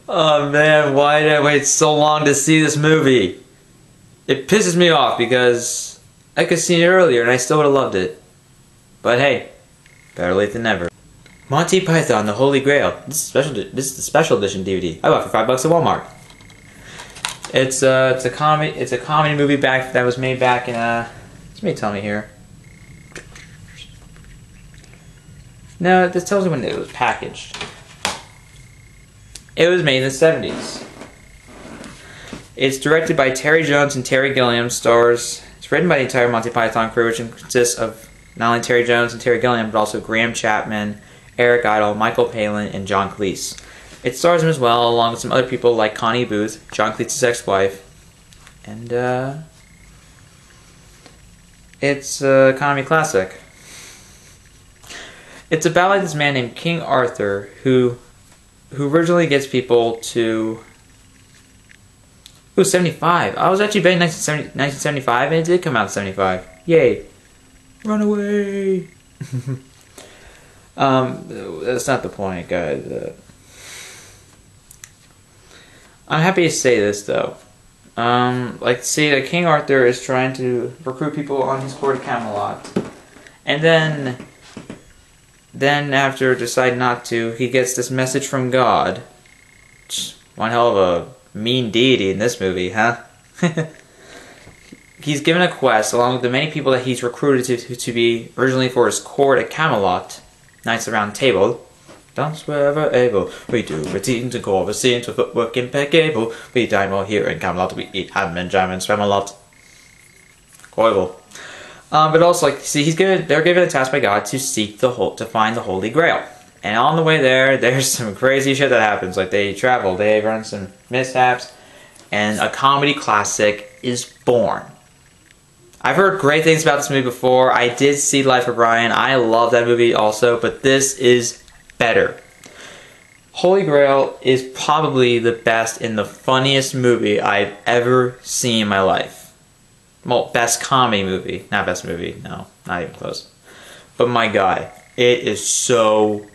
Oh man, why did I wait so long to see this movie? It pisses me off because I could have seen it earlier and I still would have loved it. But hey, better late than never. Monty Python, the Holy Grail. This is the special edition DVD. I bought it for $5 at Walmart. It's a comedy movie that was made back in somebody tell me here. No, this tells me when it was packaged. It was made in the 70s. It's directed by Terry Jones and Terry Gilliam. It's written by the entire Monty Python crew, which consists of not only Terry Jones and Terry Gilliam, but also Graham Chapman, Eric Idle, Michael Palin, and John Cleese. It stars him as well, along with some other people like Connie Booth, John Cleese's ex-wife, and it's a comedy classic. It's about like this man named King Arthur who originally gets people to... Ooh, 75. I was actually betting 1975, and it did come out in 75. Yay. Run away. That's not the point, guys. I'm happy to say this, though. See, that King Arthur is trying to recruit people on his court of Camelot. And then after deciding not to, he gets this message from God. One hell of a mean deity in this movie, huh? He's given a quest along with the many people that he's recruited to be originally for his court at Camelot, Knights of the Round Table. Dance wherever able, we do routines and chorus scenes with footwork impeccable. We dine all here in Camelot, we eat ham and jam and swim a lot. Horrible. But also, they're given a task by God to to find the Holy Grail. And on the way there's some crazy shit that happens. Like they run some mishaps, and a comedy classic is born. I've heard great things about this movie before. I did see Life of Brian. I love that movie also, but this is better. Holy Grail is probably the best and the funniest movie I've ever seen in my life. Well, best comedy movie. Not best movie. No, not even close. But my God, it is so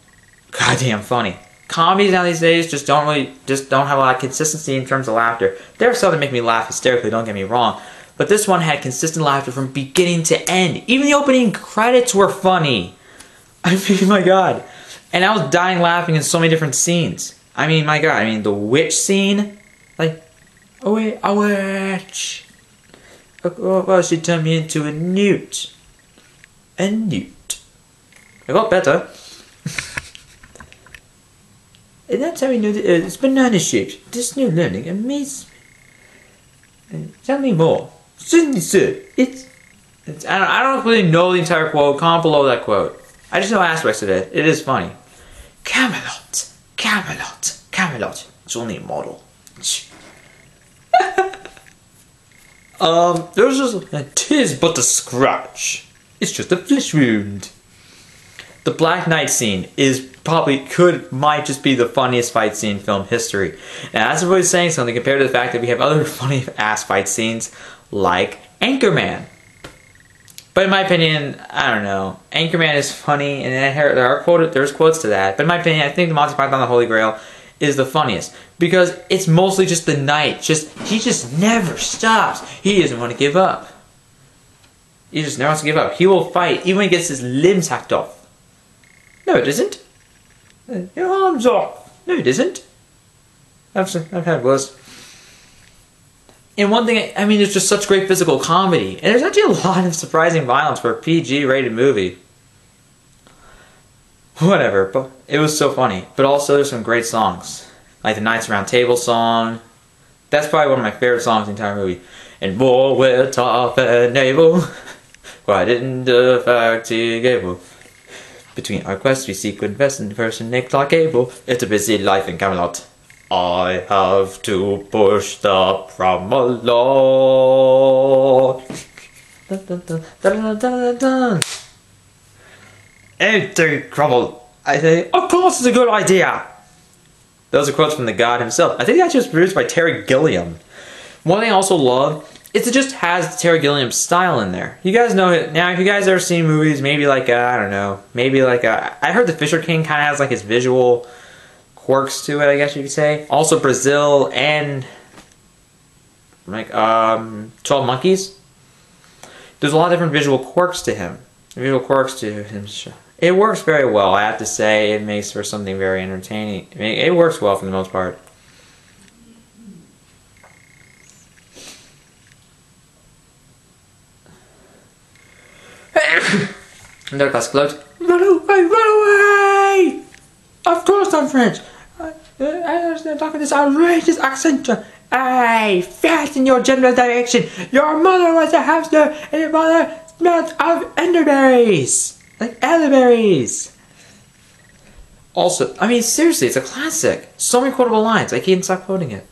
goddamn funny. Comedies now these days just don't have a lot of consistency in terms of laughter. There are some that make me laugh hysterically, don't get me wrong. But this one had consistent laughter from beginning to end. Even the opening credits were funny. I mean, my God. And I was dying laughing in so many different scenes. I mean, my God. I mean, the witch scene. Like, oh wait, a witch. Oh, she turned me into a newt. A newt. I got better. And that's how we know that it's banana shaped. This new learning amazes me. Tell me more. Certainly, sir. I don't really know the entire quote. Comment below that quote. I just know aspects of it. It is funny. Camelot, Camelot, Camelot. It's only a model. There's just 'tis but a scratch. It's just a flesh wound. The Black Knight scene might just be the funniest fight scene in film history. And that's really saying something compared to the fact that we have other funny ass fight scenes like Anchorman. But in my opinion, I don't know. Anchorman is funny, and there's quotes to that. But in my opinion, I think the Monty Python the Holy Grail is the funniest because it's mostly just the knight. He just never stops. He doesn't want to give up. He just never wants to give up. He will fight even when he gets his limbs hacked off. No, it isn't. Your arm's off. No, it isn't. I've had worse. And one thing, I mean, there's just such great physical comedy. And there's actually a lot of surprising violence for a PG-rated movie. Whatever, but it was so funny. But also, there's some great songs. Like the Knights Round Table song. That's probably one of my favorite songs in the entire movie. And war we're tough and able. Why didn't the fatigable? Between our quests, we seek to invest in person Nick Clark Cable. It's a busy life in Camelot. I have to push the pram along. Anything trouble, I say, of course it's a good idea. Those are quotes from the God himself. I think that was produced by Terry Gilliam. One thing I also love is it just has Terry Gilliam's style in there. You guys know it. Now, if you guys ever seen movies, maybe like, I don't know, maybe like, I heard The Fisher King kind of has like his visual quirks to it, I guess you could say. Also Brazil and like 12 Monkeys. There's a lot of different visual quirks to him. It works very well, I have to say. It makes for something very entertaining. I mean, it works well for the most part. Another classic quote. Run away, run away! Of course I'm French. I understand talking this outrageous accent. Hey, fast in your general direction. Your mother was a hamster and your mother smelled of elderberries. Like elderberries. Also, I mean, seriously, it's a classic. So many quotable lines. I can't stop quoting it.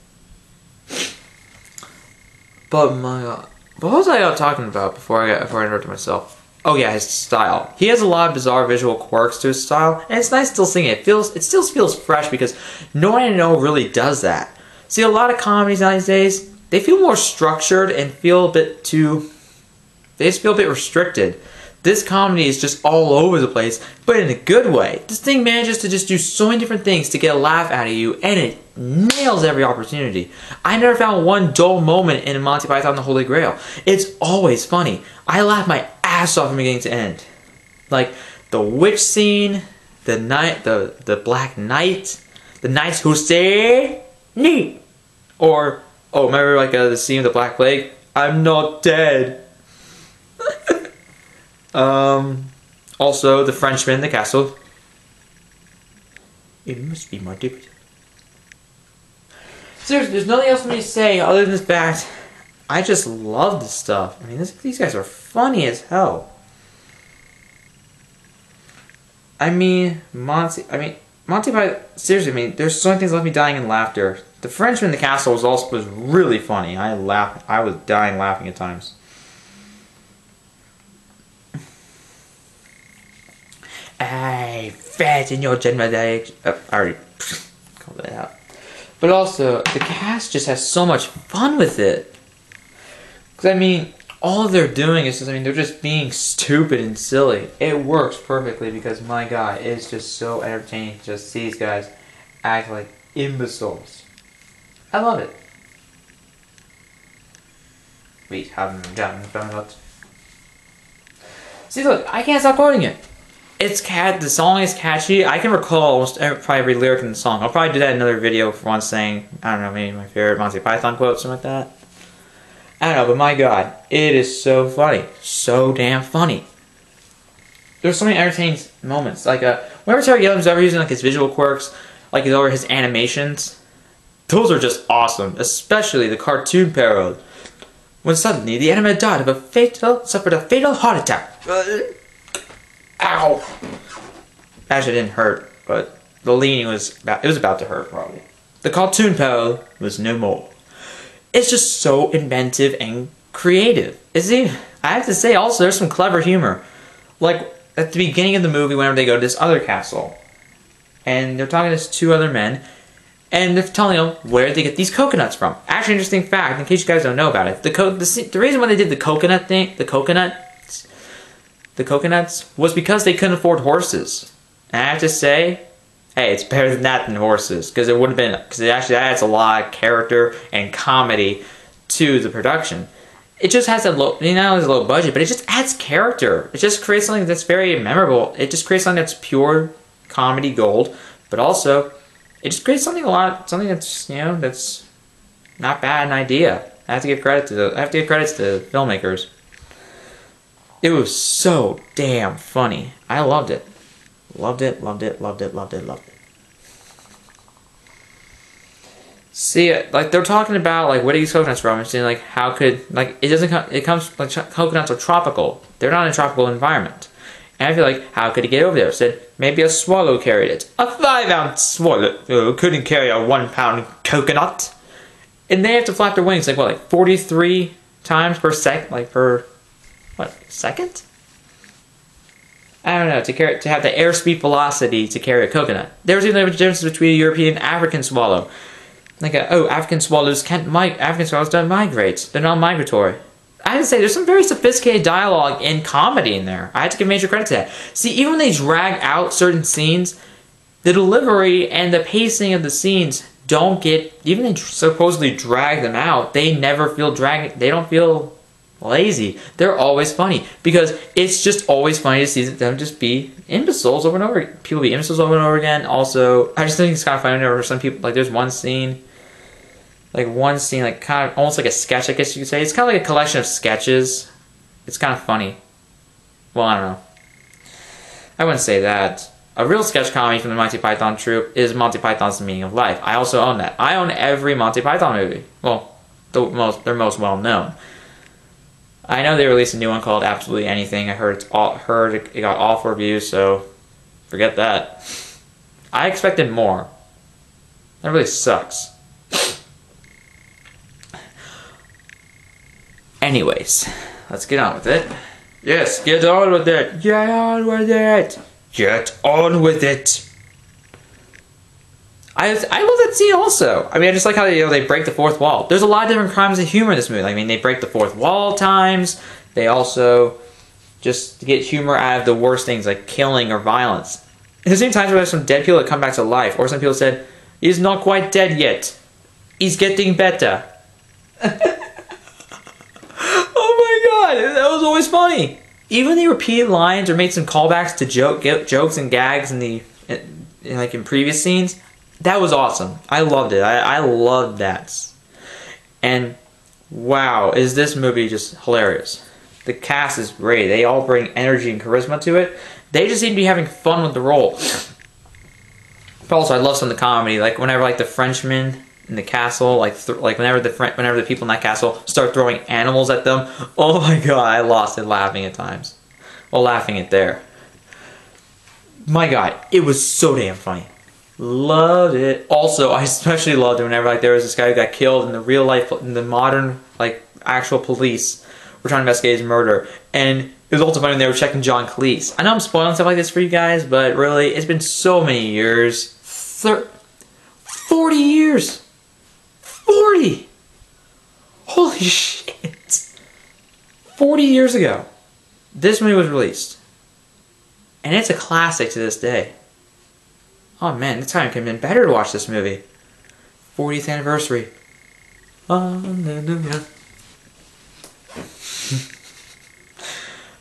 But my God. What was I talking about before I interrupted myself? Oh yeah, his style. He has a lot of bizarre visual quirks to his style, and it's nice still seeing it. It still feels fresh because no one I know really does that. See, a lot of comedies nowadays, they feel more structured and feel a bit too... They just feel a bit restricted. This comedy is just all over the place, but in a good way. This thing manages to just do so many different things to get a laugh out of you, and it nails every opportunity. I never found one dull moment in Monty Python and the Holy Grail. It's always funny. I laugh my ass off from beginning to end. Like the witch scene, the Black Knight, the knights who say neat, or oh, remember like the scene of the Black Plague? I'm not dead. Also the Frenchman in the castle. It must be my duty. Seriously, there's nothing else for me to say other than this fact. I just love this stuff. I mean, these guys are funny as hell. I mean, Monty Python, seriously, I mean, there's so many things that left me dying in laughter. The Frenchman in the castle was really funny. I was dying laughing at times. Hey, fat in your general direction. I already called that out. But also, the cast just has so much fun with it. Because, I mean, all they're doing is just, I mean, they're just being stupid and silly. It works perfectly because, my God, it's just so entertaining to just see these guys act like imbeciles. I love it. We haven't done that. See, look, I can't stop quoting it. The song is catchy. I can recall almost probably every lyric in the song. I'll probably do that in another video for once saying, I don't know, maybe my favorite Monty Python quote, something like that. I don't know, but my God, it is so funny. So damn funny. There's so many entertaining moments. Like, whenever Terry Gilliam's ever using like his visual quirks, like over his animations, those are just awesome. Especially the cartoon parallel. When suddenly the animated dot suffered a fatal heart attack. Ow! Actually, it didn't hurt, but the leaning was about to hurt, probably. The cartoon parallel was no more. It's just so inventive and creative. I have to say, also, there's some clever humor. Like, at the beginning of the movie, whenever they go to this other castle, and they're talking to these two other men, and they're telling them where they get these coconuts from. Actually, interesting fact, in case you guys don't know about it, the reason why they did the coconuts was because they couldn't afford horses. And I have to say, hey, it's better than that than horses, because it would have been, because it actually adds a lot of character and comedy to the production. It just has a low, you know, it's a low budget, but it just adds character. It just creates something that's very memorable. It just creates something that's pure comedy gold, but also it just creates something that's, you know, that's not bad an idea. I have to give credits to the filmmakers. It was so damn funny. I loved it. Loved it, loved it, loved it, loved it, loved it. See, like, they're talking about, like, where do these coconuts from? And saying, like, how could, like, it comes, like, coconuts are tropical. They're not in a tropical environment. And I feel like, how could it get over there? It said, maybe a swallow carried it. A 5-ounce swallow couldn't carry a 1-pound coconut. And they have to flap their wings, like, what, like, 43 times per second? Like, per... what, second? I don't know, to have the airspeed velocity to carry a coconut. There's even a difference between a European and African swallow. Like, African swallows don't migrate. They're not migratory. I have to say, there's some very sophisticated dialogue and comedy in there. I have to give major credit to that. See, even when they drag out certain scenes, the delivery and the pacing of the scenes don't get, even they supposedly drag them out, they never feel dragged, they don't feel lazy. They're always funny because it's just always funny to see them just be imbeciles over and over. People be imbeciles over and over again. Also, I just think it's kind of funny whenever some people, like there's one scene, like kind of almost like a sketch, I guess you could say. It's kind of like a collection of sketches. It's kind of funny. Well, I don't know. I wouldn't say that. A real sketch comedy from the Monty Python troupe is Monty Python's The Meaning of Life. I also own that. I own every Monty Python movie. Well, they're most well known. I know they released a new one called Absolutely Anything. I heard it got awful reviews, so forget that. I expected more. That really sucks. Anyways, let's get on with it. Yes, get on with it. Get on with it. Get on with it. I love that scene also. I mean, I just like how they break the fourth wall. There's a lot of different crimes of humor in this movie. I mean, they break the fourth wall times. They also just get humor out of the worst things like killing or violence. At the same time, there's some dead people that come back to life. Or some people said, he's not quite dead yet. He's getting better. Oh my god, that was always funny. Even the repeated lines or made some callbacks to jokes and gags in previous scenes. That was awesome. I loved it. I loved that. And wow, is this movie just hilarious. The cast is great. They all bring energy and charisma to it. They just seem to be having fun with the role. But also, I love some of the comedy. Like whenever the Frenchman in the castle, whenever the people in that castle start throwing animals at them. Oh my god, I lost it laughing at times. Well, laughing at there. My god, it was so damn funny. Loved it. Also, I especially loved it whenever there was this guy who got killed in the real life, in the modern actual police were trying to investigate his murder, and it was also funny when they were checking John Cleese. I know I'm spoiling stuff like this for you guys, but really, it's been so many years. 40 years. 40. Holy shit. 40 years ago, this movie was released, and it's a classic to this day. Oh man, the time could have been better to watch this movie. 40th anniversary. Hallelujah.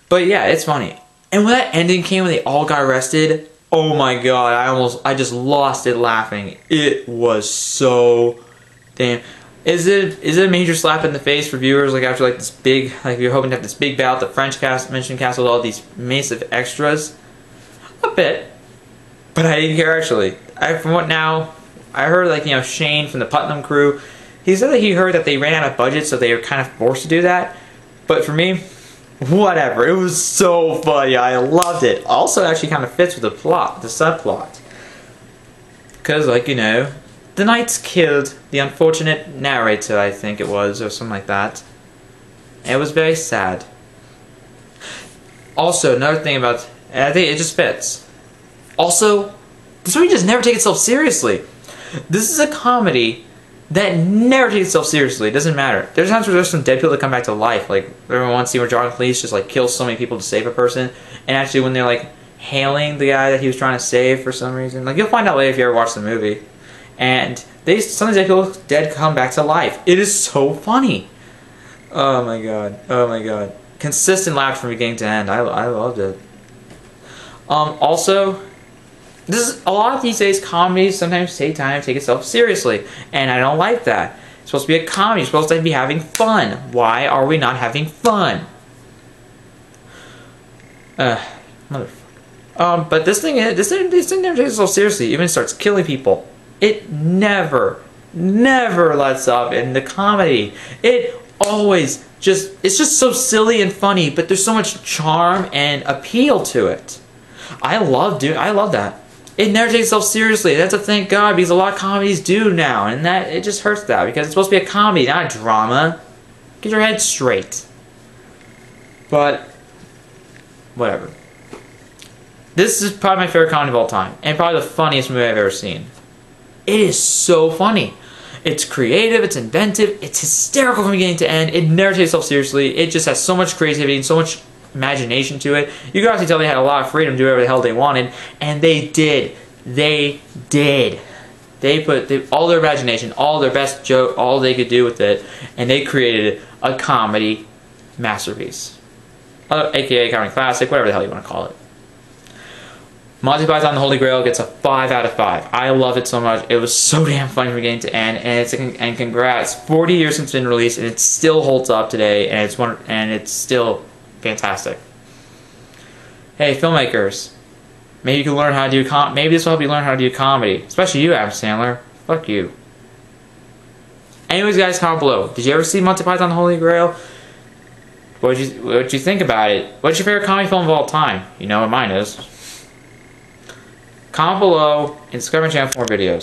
But yeah, it's funny. And when that ending came, when they all got arrested, oh my god, I just lost it laughing. It was so damn. Is it a major slap in the face for viewers? After this big, you're hoping to have this big bout, the French Mission Castle, with all these massive extras. A bit. But I didn't care actually. From what now, I heard Shane from the Putnam crew, he said that he heard that they ran out of budget, so they were kind of forced to do that. But for me, whatever. It was so funny. I loved it. Also, it actually kind of fits with the plot, the subplot. Because, the Knights killed the unfortunate narrator, I think it was, or something like that. And it was very sad. Also, another thing about, I think it just fits. Also, this movie just never takes itself seriously. This is a comedy that never takes itself seriously. It doesn't matter. There's times where there's some dead people that come back to life. Everyone wants to see where John Cleese just kills so many people to save a person. And actually when they're hailing the guy that he was trying to save for some reason. You'll find out later if you ever watch the movie. And some of these people dead come back to life. It is so funny. Oh my god. Oh my god. Consistent laughs from beginning to end. I loved it. Also, a lot of these days comedies sometimes take time to take itself seriously, and I don't like that. It's supposed to be a comedy. You're supposed to be having fun. Why are we not having fun? Motherfucker. But this thing never takes itself seriously. Even starts killing people. It never lets up in the comedy. It always it's just so silly and funny, but there's so much charm and appeal to it. I love that. It never takes itself seriously. That's a thank God, because a lot of comedies do now, and it just hurts that, because it's supposed to be a comedy, not a drama. Get your head straight. But whatever. This is probably my favorite comedy of all time, and probably the funniest movie I've ever seen. It is so funny. It's creative, it's inventive, it's hysterical from beginning to end. It never takes itself seriously. It just has so much creativity and so much imagination to it. You can actually tell they had a lot of freedom to do whatever the hell they wanted, and they did. They did. They put all their imagination, all their best joke, all they could do with it, and they created a comedy masterpiece. AKA comedy classic, whatever the hell you want to call it. Monty Python and the Holy Grail gets a 5 out of 5. I love it so much. It was so damn funny from beginning to end, and congrats. 40 years since it's been released, and it still holds up today, and it's still fantastic. Hey, filmmakers, maybe you can learn how to do maybe this will help you learn how to do comedy, especially you, Adam Sandler. Fuck you. Anyways, guys, comment below. Did you ever see Monty Python and the Holy Grail? What'd you think about it? What's your favorite comedy film of all time? You know what mine is. Comment below and subscribe to my channel for more videos.